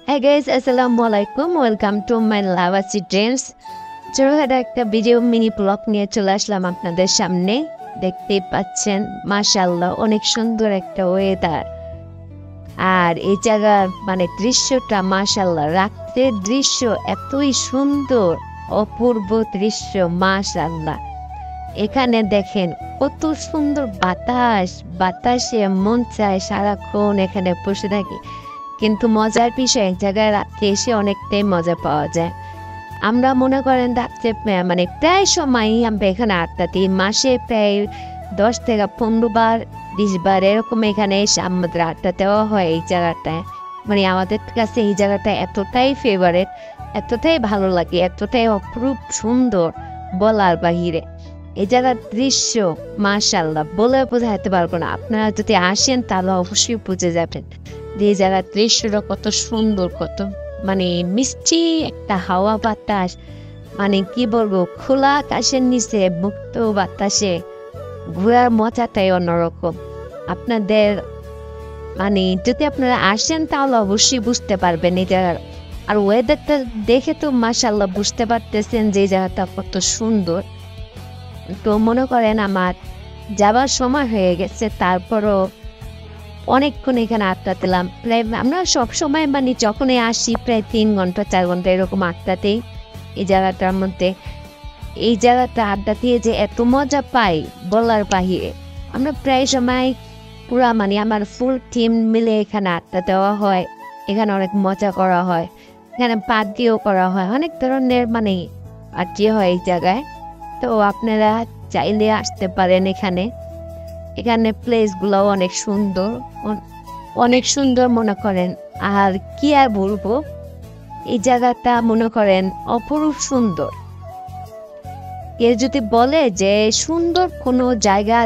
Hey guys, Assalamualaikum. Welcome to my Lavasi Dreams. ছোটখাটো একটা video mini blog নিয়ে চলে আসলাম আপনাদের সামনে। দেখতেই পাচ্ছেন মাশাআল্লাহ অনেক সুন্দর একটা ওয়েদার। আর এই জায়গার দৃশ্যটা মাশাআল্লাহ, রাতের দৃশ্য এতই সুন্দর, অপূর্ব দৃশ্য মাশাআল্লাহ। এখানে দেখেন কত সুন্দর বাতাসে মন চায় সারাক্ষণ এখানে বসে থাকি। কিন্তু মজার বিষয় এক জায়গায় রাত্রে এসে অনেকটাই মজা পাওয়া যায়। আমরা মনে করেন রাত্রে প্রায় সময়ই আমরা এখানে আড্ডা দিই। মাসে প্রায় 10 থেকে 15 বার 20 বার এরকম এখানে এসে আমাদের আড্ডা দেওয়া হয় এই জায়গাটায়। আমাদের কাছে এই জায়গাটা এতটাই ফেভারেট, এতটাই ভালো লাগে, এতটাই অপরূপ সুন্দর বলার বাহিরে। এই জায়গার দৃশ্য মাশাআল্লাহ বলে বোঝাতে পারবো না। আপনারা যদি আসেন তাহলে অবশ্যই বুঝে যাবেন যে এই জায়গার দৃশ্যটা কত সুন্দর, কত মিষ্টি একটা হাওয়া বাতাস। কি বলবো, খোলা আকাশের নিচে মুক্ত বাতাসে ঘোরার মজাটাই অন্যরকম। আপনাদের যদি আপনারা আসেন তাহলে অবশ্যই বুঝতে পারবেন এই জায়গার। আর ওয়েদারটা দেখে তো মাশাআল্লাহ বুঝতে পারতেছেন যে এই জায়গাটা কত সুন্দর। তো মনে করেন আমার যাবার সময় হয়ে গেছে, তারপরও অনেকক্ষণ এখানে আড্ডা দিলাম। প্রায় আমরা সবসময় যখনই আসি প্রায় 3 ঘন্টা 4 ঘন্টা এরকম আড্ডাতেই এই জায়গাটার মধ্যে। এই জায়গাটা আড্ডা দিয়ে যে এত মজা পাই বলার বাহিরে। আমরা প্রায় সময় পুরা আমার ফুল টিম মিলে এখানে আড্ডা দেওয়া হয়। এখানে অনেক মজা করা হয়, এখানে পার্টিও করা হয়, অনেক ধরনের পার্টি হয় এই জায়গায়। তো আপনারা চাইলে আসতে পারেন এখানে। এখানে প্লেসগুলো অনেক সুন্দর, অনেক সুন্দর মনে করেন। আর কি আর বলবো, এই জায়গাটা মনে করেন অপরূপ সুন্দর। কেউ যদি বলে যে সুন্দর কোনো জায়গা